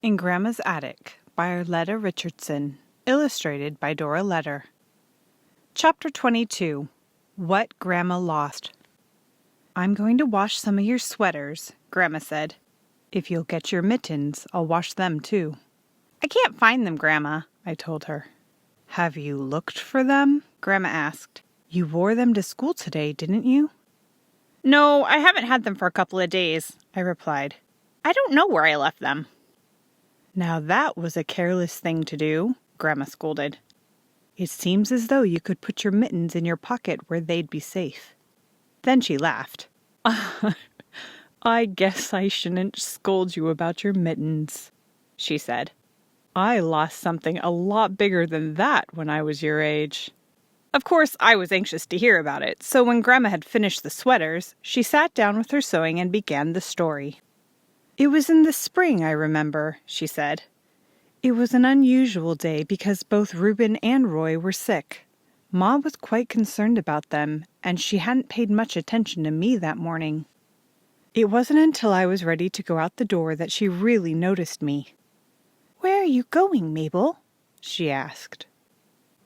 In Grandma's Attic by Arleta Richardson, illustrated by Dora. Chapter 22. What Grandma Lost. "I'm going to wash some of your sweaters," Grandma said. "If you'll get your mittens, I'll wash them too." "I can't find them, Grandma," I told her. "Have you looked for them?" Grandma asked. "You wore them to school today, didn't you?" "No, I haven't had them for a couple of days," I replied. "I don't know where I left them." "Now that was a careless thing to do," Grandma scolded. "It seems as though you could put your mittens in your pocket where they'd be safe." Then she laughed. "I guess I shouldn't scold you about your mittens," she said. "I lost something a lot bigger than that when I was your age." Of course, I was anxious to hear about it, so when Grandma had finished the sweaters, she sat down with her sewing and began the story. "It was in the spring, I remember," she said. "It was an unusual day because both Reuben and Roy were sick. Ma was quite concerned about them, and she hadn't paid much attention to me that morning. It wasn't until I was ready to go out the door that she really noticed me." "Where are you going, Mabel?" she asked.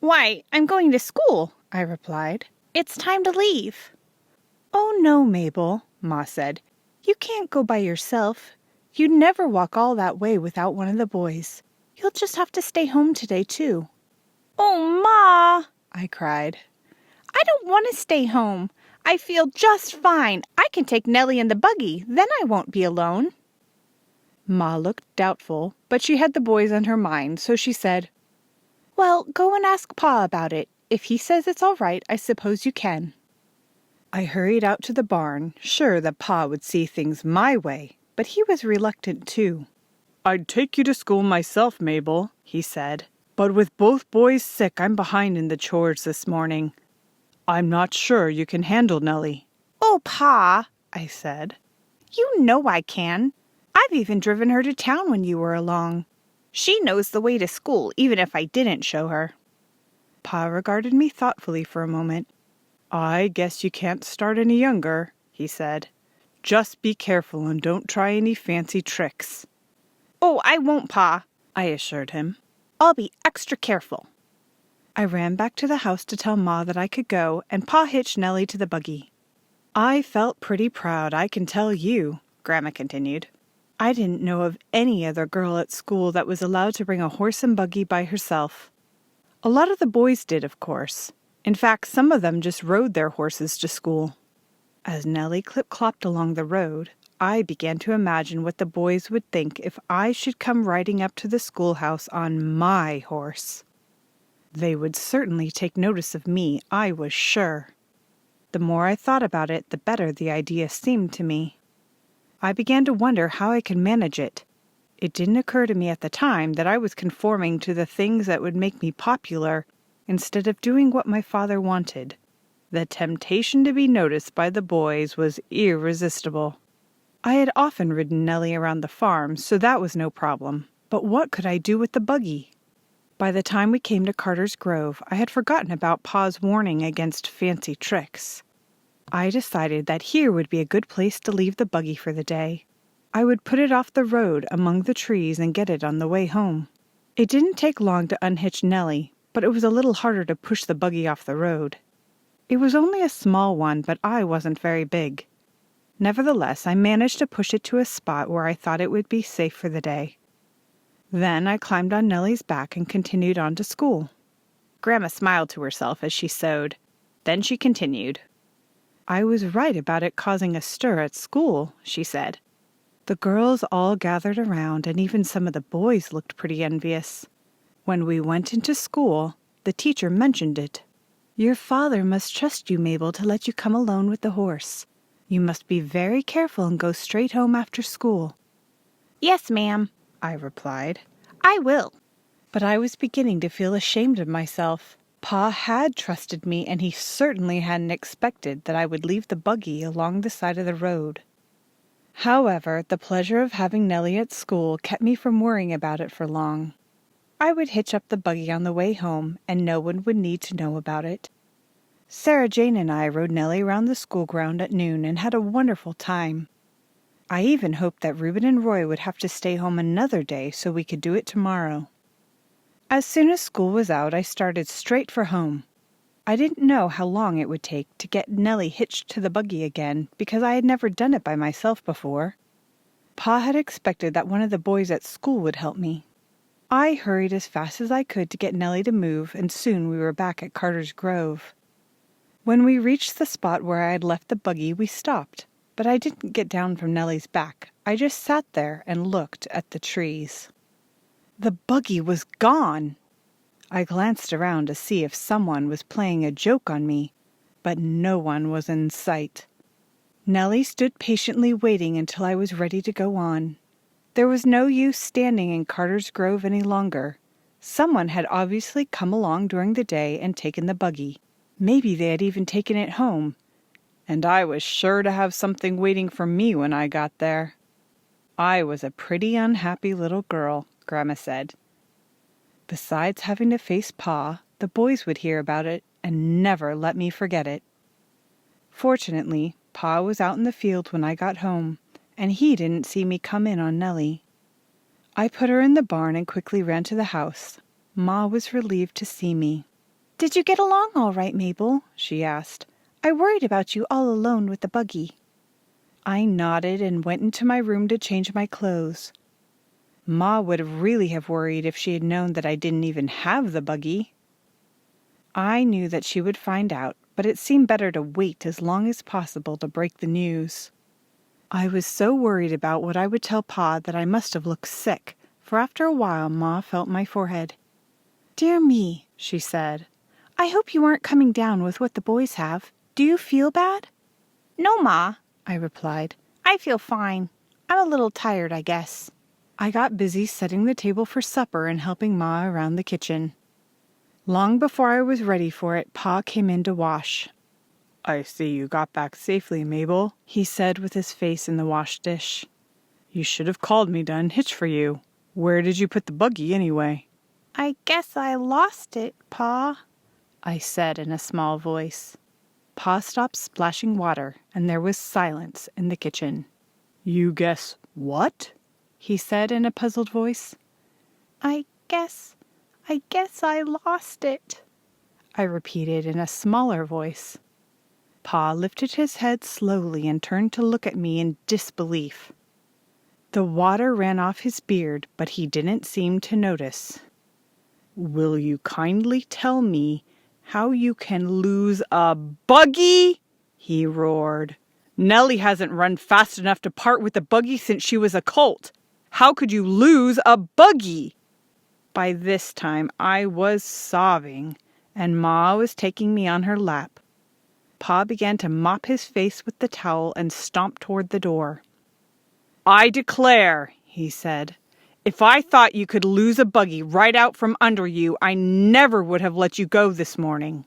"Why, I'm going to school," I replied. "It's time to leave." "Oh, no, Mabel," Ma said. "You can't go by yourself. You'd never walk all that way without one of the boys. You'll just have to stay home today, too." "Oh, Ma!" I cried. "I don't want to stay home. I feel just fine. I can take Nellie in the buggy. Then I won't be alone." Ma looked doubtful, but she had the boys on her mind, so she said, "Well, go and ask Pa about it. If he says it's all right, I suppose you can." I hurried out to the barn, sure that Pa would see things my way, but he was reluctant too. "I'd take you to school myself, Mabel," he said, "but with both boys sick, I'm behind in the chores this morning. I'm not sure you can handle Nellie." "Oh, Pa," I said, "you know I can. I've even driven her to town when you were along. She knows the way to school, even if I didn't show her." Pa regarded me thoughtfully for a moment. "I guess you can't start any younger," he said. "Just be careful and don't try any fancy tricks." "Oh, I won't, Pa," I assured him. "I'll be extra careful." I ran back to the house to tell Ma that I could go, and Pa hitched Nellie to the buggy. "I felt pretty proud, I can tell you," Grandma continued. "I didn't know of any other girl at school that was allowed to bring a horse and buggy by herself. A lot of the boys did, of course. In fact, some of them just rode their horses to school." As Nellie clip-clopped along the road, I began to imagine what the boys would think if I should come riding up to the schoolhouse on my horse. They would certainly take notice of me, I was sure. The more I thought about it, the better the idea seemed to me. I began to wonder how I could manage it. It didn't occur to me at the time that I was conforming to the things that would make me popular instead of doing what my father wanted. The temptation to be noticed by the boys was irresistible. I had often ridden Nellie around the farm, so that was no problem. But what could I do with the buggy? By the time we came to Carter's Grove, I had forgotten about Pa's warning against fancy tricks. I decided that here would be a good place to leave the buggy for the day. I would put it off the road among the trees and get it on the way home. It didn't take long to unhitch Nellie, but it was a little harder to push the buggy off the road. It was only a small one, but I wasn't very big. Nevertheless, I managed to push it to a spot where I thought it would be safe for the day. Then I climbed on Nellie's back and continued on to school. Grandma smiled to herself as she sewed. Then she continued. "I was right about it causing a stir at school," she said. "The girls all gathered around, and even some of the boys looked pretty envious. When we went into school, the teacher mentioned it. 'Your father must trust you, Mabel, to let you come alone with the horse. You must be very careful and go straight home after school.' 'Yes, ma'am,' I replied. 'I will.' But I was beginning to feel ashamed of myself. Pa had trusted me, and he certainly hadn't expected that I would leave the buggy along the side of the road. However, the pleasure of having Nellie at school kept me from worrying about it for long. I would hitch up the buggy on the way home, and no one would need to know about it. Sarah Jane and I rode Nellie around the school ground at noon and had a wonderful time. I even hoped that Reuben and Roy would have to stay home another day so we could do it tomorrow. As soon as school was out, I started straight for home. I didn't know how long it would take to get Nellie hitched to the buggy again because I had never done it by myself before. Pa had expected that one of the boys at school would help me. I hurried as fast as I could to get Nellie to move, and soon we were back at Carter's Grove. When we reached the spot where I had left the buggy, we stopped, but I didn't get down from Nellie's back. I just sat there and looked at the trees. The buggy was gone! I glanced around to see if someone was playing a joke on me, but no one was in sight. Nellie stood patiently waiting until I was ready to go on. There was no use standing in Carter's Grove any longer. Someone had obviously come along during the day and taken the buggy. Maybe they had even taken it home. And I was sure to have something waiting for me when I got there. I was a pretty unhappy little girl, Grandma said. Besides having to face Pa, the boys would hear about it and never let me forget it. Fortunately, Pa was out in the field when I got home, and he didn't see me come in on Nellie. I put her in the barn and quickly ran to the house. Ma was relieved to see me. "Did you get along all right, Mabel?" she asked. "I worried about you all alone with the buggy." I nodded and went into my room to change my clothes. Ma would really have worried if she had known that I didn't even have the buggy. I knew that she would find out, but it seemed better to wait as long as possible to break the news. I was so worried about what I would tell Pa that I must have looked sick, for after a while Ma felt my forehead. "Dear me," she said. "I hope you aren't coming down with what the boys have. Do you feel bad?" "No, Ma," I replied. "I feel fine. I'm a little tired, I guess." I got busy setting the table for supper and helping Ma around the kitchen. Long before I was ready for it, Pa came in to wash. "I see you got back safely, Mabel," he said with his face in the wash dish. "You should have called me to unhitch for you. Where did you put the buggy anyway?" "I guess I lost it, Pa," I said in a small voice. Pa stopped splashing water, and there was silence in the kitchen. "You guess what?" he said in a puzzled voice. I guess I lost it," I repeated in a smaller voice. Pa lifted his head slowly and turned to look at me in disbelief. The water ran off his beard, but he didn't seem to notice. "Will you kindly tell me how you can lose a buggy?" he roared. "Nellie hasn't run fast enough to part with the buggy since she was a colt. How could you lose a buggy?" By this time I was sobbing, and Ma was taking me on her lap. Pa began to mop his face with the towel and stomp toward the door. "I declare," he said, "if I thought you could lose a buggy right out from under you, I never would have let you go this morning."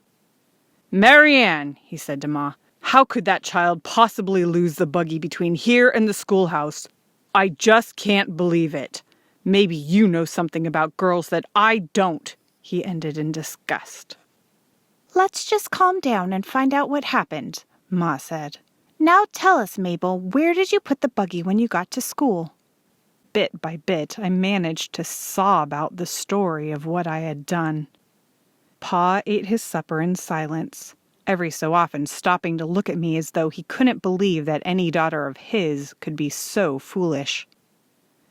"Marianne," he said to Ma, "how could that child possibly lose the buggy between here and the schoolhouse? I just can't believe it. Maybe you know something about girls that I don't," he ended in disgust. "Let's just calm down and find out what happened," Ma said. "Now tell us, Mabel, where did you put the buggy when you got to school?" Bit by bit, I managed to sob out the story of what I had done. Pa ate his supper in silence, every so often stopping to look at me as though he couldn't believe that any daughter of his could be so foolish.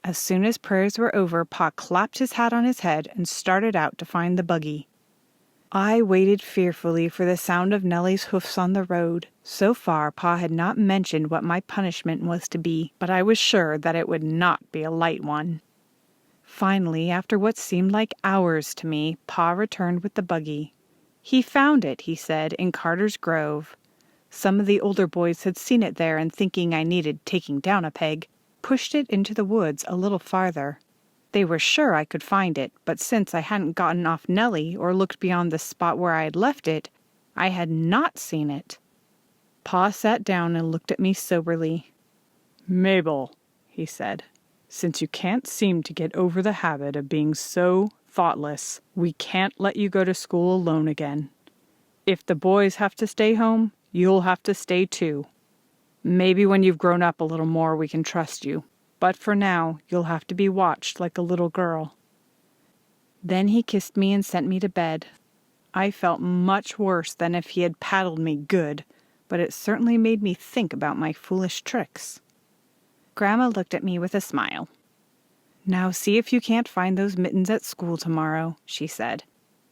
As soon as prayers were over, Pa clapped his hat on his head and started out to find the buggy. I waited fearfully for the sound of Nellie's hoofs on the road. So far, Pa had not mentioned what my punishment was to be, but I was sure that it would not be a light one. Finally, after what seemed like hours to me, Pa returned with the buggy. He found it, he said, in Carter's Grove. Some of the older boys had seen it there and, thinking I needed taking down a peg, pushed it into the woods a little farther. They were sure I could find it, but since I hadn't gotten off Nellie or looked beyond the spot where I had left it, I had not seen it. Pa sat down and looked at me soberly. "Mabel," he said, "since you can't seem to get over the habit of being so thoughtless, we can't let you go to school alone again. If the boys have to stay home, you'll have to stay too." Maybe when you've grown up a little more we can trust you, but for now you'll have to be watched like a little girl." Then he kissed me and sent me to bed. I felt much worse than if he had paddled me good, but it certainly made me think about my foolish tricks. Grandma looked at me with a smile. "Now see if you can't find those mittens at school tomorrow," she said,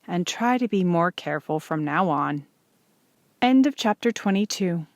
"and try to be more careful from now on." End of chapter 22.